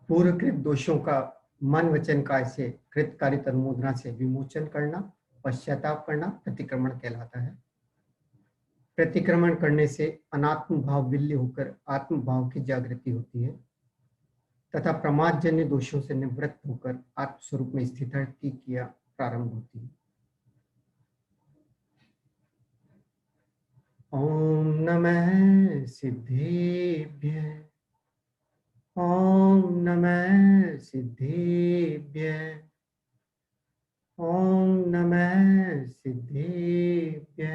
पूर्वकृत दोषों का मन वचन काय से कृतकारित अनुमोदना से विमोचन करना, पश्चाताप करना प्रतिक्रमण कहलाता है। प्रतिक्रमण करने से अनात्म भाव विल्य होकर आत्म भाव की जागृति होती है तथा प्रमादजन्य दोषों से निवृत्त होकर आत्मस्वरूप में स्थिति की क्रिया प्रारंभ होती है। ओम नमः सिद्धेभ्य, ओम नमः सिद्धेभ्य, ओम नमः सिद्धेभ्य।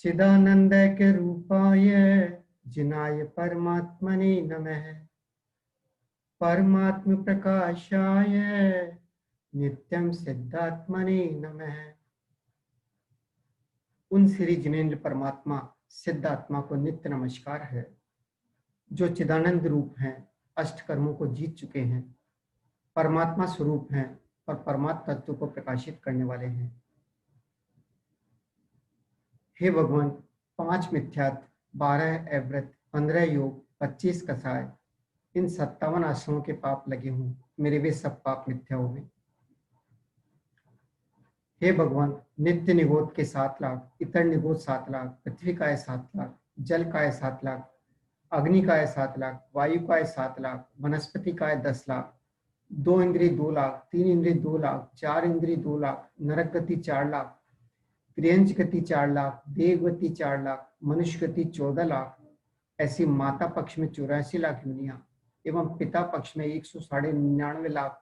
चिदानंदैक्य रूपाय जिनाय परमात्मने नमः। परमात्म प्रकाशाय नित्यं सिद्धात्मने नमः। उन श्री जिनेन्द्र परमात्मा सिद्धात्मा को नित्य नमस्कार है, जो चिदानंद रूप हैं, अष्ट कर्मों को जीत चुके हैं, परमात्मा स्वरूप हैं और परमात्मा तत्व को प्रकाशित करने वाले हैं। हे भगवान, 5 मिथ्यात्व, 12 अव्रत, 15 योग, 25 कसाय, इन 57 आश्रमों के पाप लगे हों, मेरे वे सब पाप मिथ्या हो गए। हे भगवान, नित्य निगोद के 7 लाख, इतर निगोद 7 लाख, पृथ्वी का है 7 लाख, जल का है 7 लाख, अग्नि का है 7 लाख, वायु का है 7 लाख, वनस्पति का है 10 लाख, 2 इंद्रिय 2 लाख, 3 इंद्रिय 2 लाख, 4 इंद्रिय 2 लाख, नरक गति 4 लाख, त्रियंच गति 4 लाख, देव गति 4 लाख, मनुष्य गति 14 लाख, ऐसी माता पक्ष में 84 लाख योनियां एवं पिता पक्ष में 199 लाख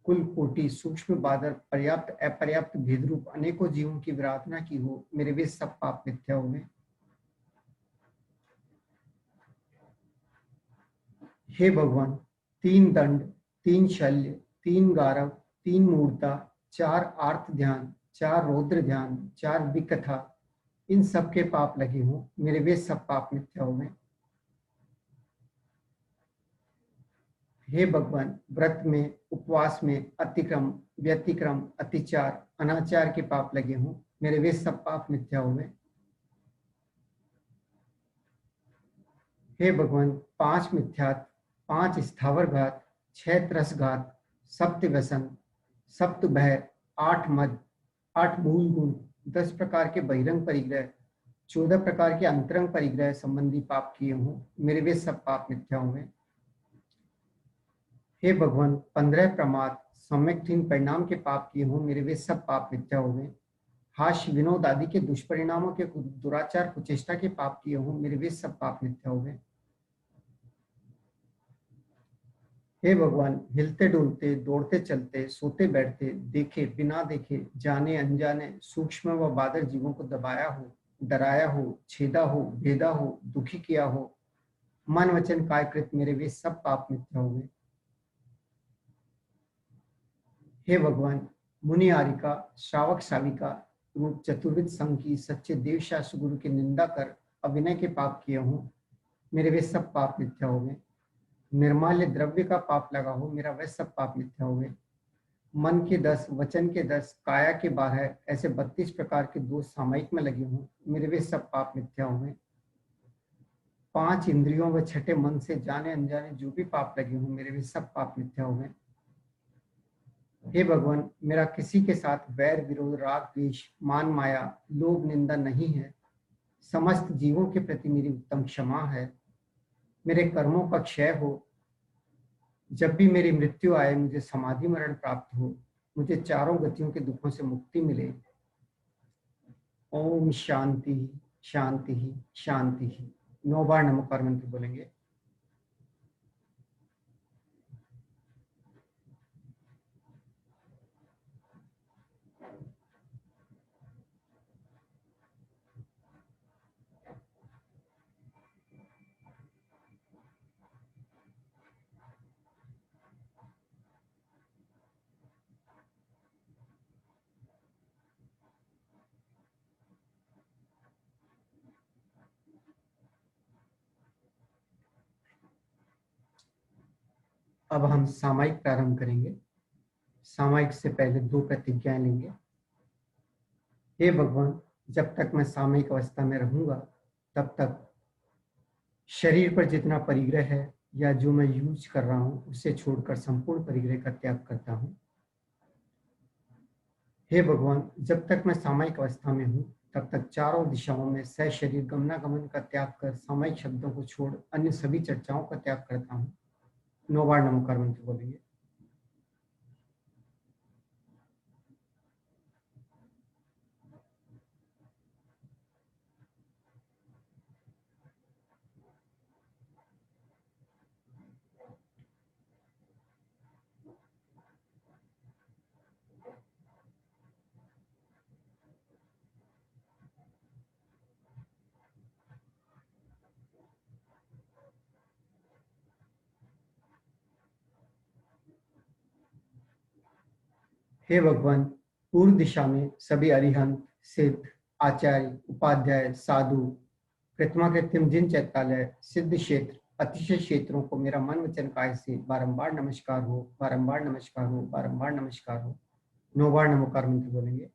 कुल कोटि सूक्ष्म बादर पर्याप्त अपर्याप्त भेद रूप अनेकों जीवों की विराधना की हो, मेरे वे सब पाप मिथ्या हो गए। हे भगवान, 3 दंड, 3 शल्य, 3 गारव, 3 मूर्ता, 4 आर्त ध्यान, 4 रौद्र ध्यान, 4 विकथा, इन सब के पाप लगे हों, मेरे वे सब पाप मिथ्या हो गए। हे भगवान, व्रत में, उपवास में अतिक्रम, व्यतिक्रम, अतिचार, अनाचार के पाप लगे हों, मेरे वे सब पाप मिथ्या हो गए। हे भगवान, 5 मिथ्यात्व, 5 स्थावर घात, 6 त्रस घात, 7 व्यसन, 7 भय, 8 मद, 8 मूल गुण, 10 प्रकार के बहिरंग परिग्रह, 14 प्रकार के अंतरंग परिग्रह संबंधी पाप किए हों, मेरे वे सब पाप मिथ्या हो गए। हे भगवान, 15 प्रमाद, सम्यक् परिणाम के पाप किए हों, मेरे वे सब पाप मिथ्या हो गए। हास्य विनोद आदि के दुष्परिणामों के दुराचार कुचेष्टा के पाप किए हों, मेरे वे सब पाप मिथ्या हो गए। हे भगवान, हिलते डुलते, दौड़ते चलते, सोते बैठते, देखे बिना देखे, जाने अनजाने, सूक्ष्म व बादर जीवों को दबाया हो, डराया हो, छेदा हो, भेदा हो, दुखी किया हो, मन वचन कायकृत, मेरे वे सब पाप मिथ्या हो गए। हे भगवान, मुनि आरिका, श्रावक शाविका रूप चतुर्विध संघ की सच्चे देव शास्त्र गुरु की निंदा कर अविनय के पाप किए हों, मेरे वे सब पाप मिथ्या हो गए। निर्माल्य द्रव्य का पाप लगा हो, मेरा वह सब पाप मिथ्या हो गए। मन के 10, वचन के 10, काया के 12, ऐसे 32 प्रकार के दोष सामयिक में लगे हों, मेरे वे सब पाप मिथ्या हो गए। 5 इंद्रियों व छठे मन से जाने अनजाने जो भी पाप लगे हों, मेरे वे सब पाप मिथ्या हो गए। हे भगवान, मेरा किसी के साथ वैर विरोध राग द्वेष मान माया लोभ निंदा नहीं है। समस्त जीवों के प्रति मेरी उत्तम क्षमा है। मेरे कर्मों का क्षय हो, जब भी मेरी मृत्यु आए मुझे समाधि मरण प्राप्त हो, मुझे चारों गतियों के दुखों से मुक्ति मिले। ओम शांति शांति शांति। 9 बार नमोकार मंत्र बोलेंगे। अब हम सामायिक प्रारंभ करेंगे। सामायिक से पहले 2 प्रतिज्ञाएं लेंगे। हे भगवान, जब तक मैं सामयिक अवस्था में रहूंगा तब तक शरीर पर जितना परिग्रह है या जो मैं यूज कर रहा हूं उसे छोड़कर संपूर्ण परिग्रह का त्याग करता हूं। हे भगवान, जब तक मैं सामायिक अवस्था में हूँ तब तक चारों दिशाओं में सशरीर गमनागमन का त्याग कर सामायिक शब्दों को छोड़ अन्य सभी चर्चाओं का त्याग करता हूँ। 9 बार नमोकार मंत्र बोलेंगे। हे भगवान, पूर्व दिशा में सभी अरिहंत, सिद्ध, आचार्य, उपाध्याय, साधु, कृत्रिम जिन चैतालय, सिद्ध क्षेत्र, अतिशय क्षेत्रों को मेरा मन वचन काय से बारंबार नमस्कार हो, बारंबार नमस्कार हो, बारंबार नमस्कार हो। 9 बार नमोकार मंत्र बोलेंगे।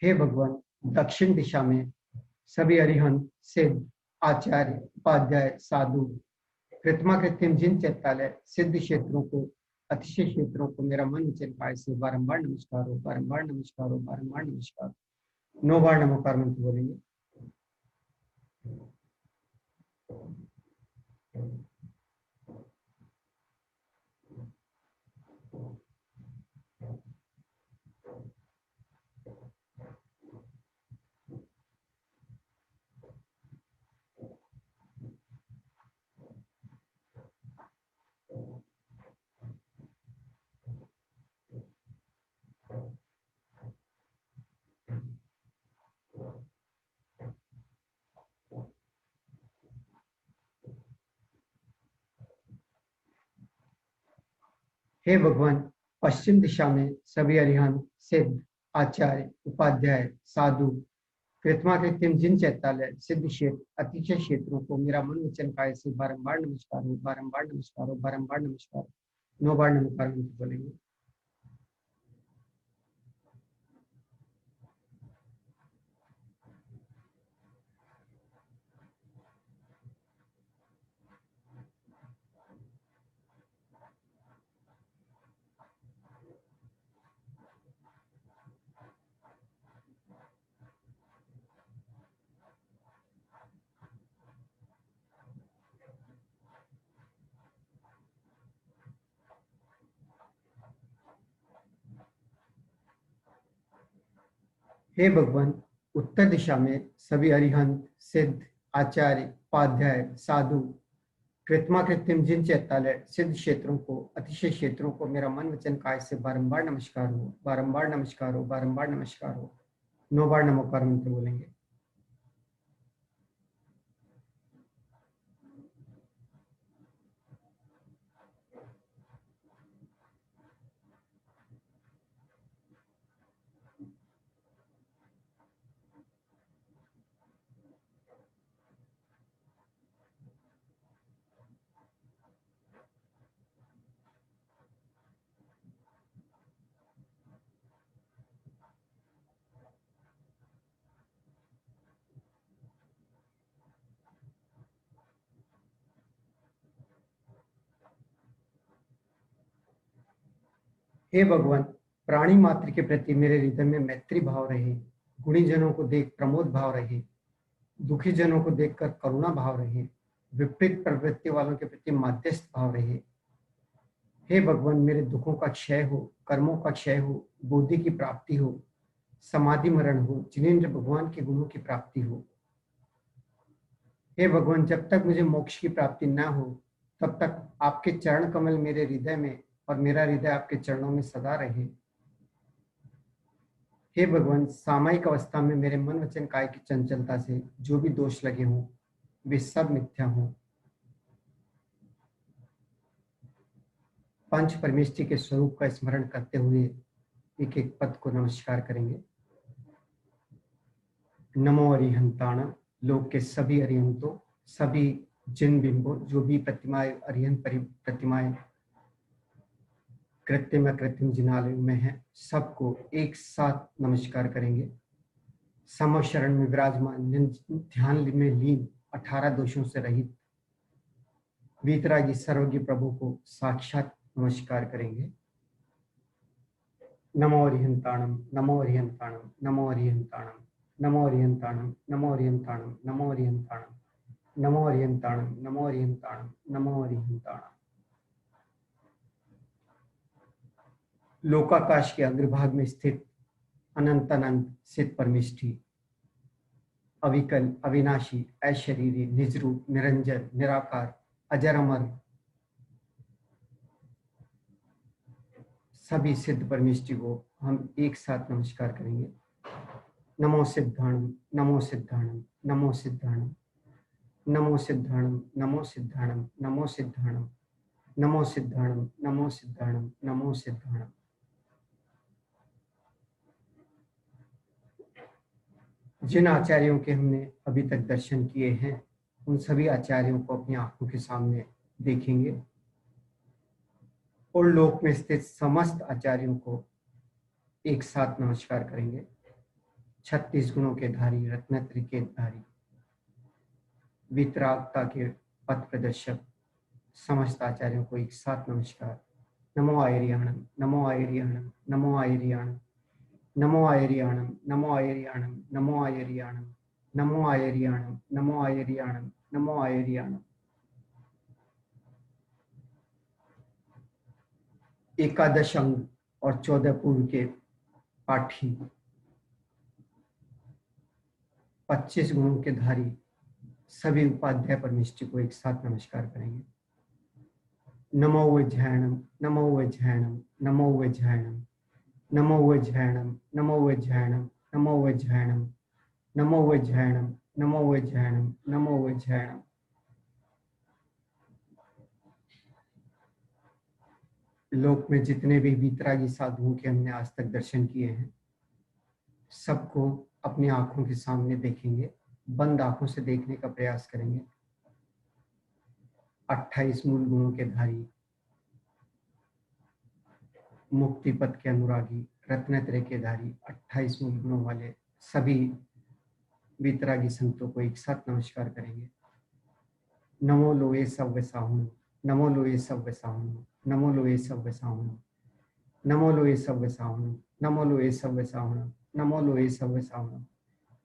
हे भगवान, दक्षिण दिशा में सभी अरिहंत, सिद्ध, आचार्य, उपाध्याय, साधु, कृत्रिम जिन चैतालय, सिद्ध क्षेत्रों को, अतिशय क्षेत्रों को मेरा मन वचन काय से बारंबार नमस्कार हो, बारंबार नमस्कार हो, बारंबार नमस्कार हो। 9 बार नमोकार मंत्र बोलेंगे। हे भगवान, पश्चिम दिशा में सभी अरिहंत, सिद्ध, आचार्य, उपाध्याय, साधु, कृत्रिम जिन चैतालय, सिद्ध क्षेत्र, अतिशय क्षेत्रों को मेरा मन वचन काय से बारंबार नमस्कार हो, बारंबार नमस्कार हो, बारंबार नमस्कार हो। 9 बार नमोकार मंत्र बोलेंगे। हे भगवान, उत्तर दिशा में सभी अरिहंत, सिद्ध, आचार्य, उपाध्याय, साधु, कृत्रिम जिन चैतालय, सिद्ध क्षेत्रों को, अतिशय क्षेत्रों को मेरा मन वचन काय से बारंबार नमस्कार हो, बारंबार नमस्कार हो, बारंबार नमस्कार हो। 9 बार नमोकार मंत्र बोलेंगे। हे भगवान, प्राणी मात्र के प्रति मेरे हृदय में मैत्री भाव रहे, गुणी जनों को देख प्रमोद भाव रहे, दुखी जनों को देखकर करुणा भाव रहे, विपरीत प्रवृत्ति वालों के प्रति माध्यस्थ भाव रहे। हे भगवान, मेरे दुखों का क्षय हो, कर्मों का क्षय हो, बुद्धि की प्राप्ति हो, समाधि मरण हो, जिनेंद्र भगवान के गुणों की प्राप्ति हो। हे भगवान, जब तक मुझे मोक्ष की प्राप्ति न हो तब तक आपके चरण कमल मेरे हृदय में और मेरा हृदय आपके चरणों में सदा रहे। हे भगवान, सामयिक अवस्था में मेरे मन वचन काय की चंचलता से जो भी दोष लगे हों वे सब मिथ्या हों। पंच परमेष्टि के स्वरूप का स्मरण करते हुए एक एक पद को नमस्कार करेंगे। नमो अरिहंताण, लोक के सभी अरिहंतों, सभी जिन बिंबों, जो भी प्रतिमाएं अरिहंत प्रतिमाएं कृत्रिम अकृत्रिम जिनालयों में है, सबको एक साथ नमस्कार करेंगे। समशरण में विराजमान, ध्यान में लीन, 18 दोषों से रहित वीतरागी सर्वज्ञ प्रभु को साक्षात नमस्कार करेंगे। नमो अरिहंताणम, नमो अरिहंताणम, नमो अरिहंताणम, नमो अरिहंताणम, नमो अरिहंताणम, नमो अरिहंताणम, नमो अरिहंताणम, नमो अरिहंताणम, नमो अरिहंताणम। लोकाकाश के अग्रभाग में स्थित अनंत अनंत सिद्ध परमेष्ठी, अविकल, अविनाशी, अशरीरी, निजरूप, निरंजन, निराकार, अजर अमर, सभी सिद्ध परमेष्ठी को हम एक साथ नमस्कार करेंगे। नमो सिद्धाणम, नमो सिद्धाणम, नमो सिद्धाणम, नमो सिद्धाणम, नमो सिद्धाणम, नमो सिद्धाणम, नमो सिद्धाणम, नमो सिद्धाणम, नमो सिद्धाणम। जिन आचार्यों के हमने अभी तक दर्शन किए हैं, उन सभी आचार्यों को अपनी आंखों के सामने देखेंगे और लोक में स्थित समस्त आचार्यों को एक साथ नमस्कार करेंगे। 36 गुणों के धारी, रत्नत्र के धारी, वितरागता के पथ प्रदर्शक समस्त आचार्यों को एक साथ नमस्कार। नमो आयरियाणम, नमो आयरियाणम, नमो आयरियाणम, नमो आयरियाणम, नमो आयरियाणम, नमो आयरियाणम, नमो आयरियाणम, नमो आयरियाणम, नमो आयरियाणम। एकादश अंग और 14 पूर्व के पाठी, 25 गुणों के धारी सभी उपाध्याय परमेष्ठी को एक साथ नमस्कार करेंगे। नमो वज्रैणम, नमो वज्रैणम, नमो वज्रैणम, नमो वज्रैणम, नमो वज्रैणम, नमो वज्रैणम, नमो वज्रैणम, नमो वज्रैणम, नमो वज्रैणम। लोक में जितने भी वीतरागी साधुओं के हमने आज तक दर्शन किए हैं, सबको अपनी आंखों के सामने देखेंगे, बंद आंखों से देखने का प्रयास करेंगे। 28 मूल गुणों के धारी, मुक्ति पथ के अनुरागी, रत्नत्रय के धारी, 28 मूल गुणों वाले सभी वीतरागी संतों को एक साथ नमस्कार करेंगे। नमो लोए सव्य साहुन, नमो लोए सव्य साहुन, नमो लोए सव्य साहुन, नमो लोए सव्य साहुन, नमो लोए सव्य साहुन, नमो लोए सव्य साहुन,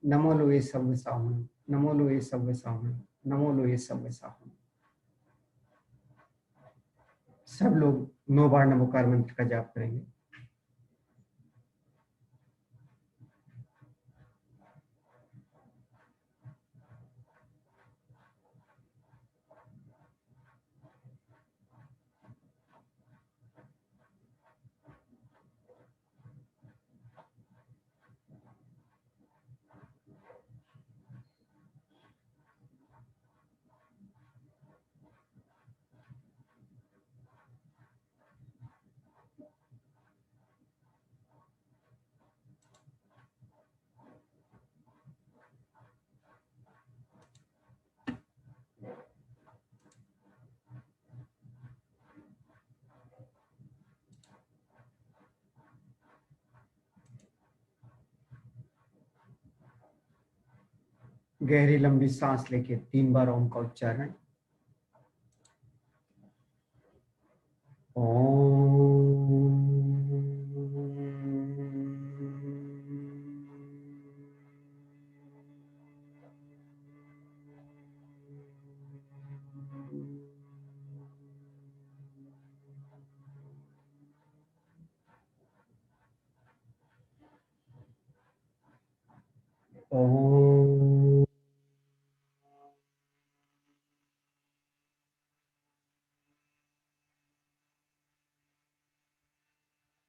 नमो लोए सव्य साहुन, नमो लोए सव्य साहुन, नमो लोए सव्य साहुन। सब लोग 9 बार नमोकार मंत्र का जाप करेंगे। गहरी लंबी सांस लेके 3 बार ओम का उच्चारण। ओम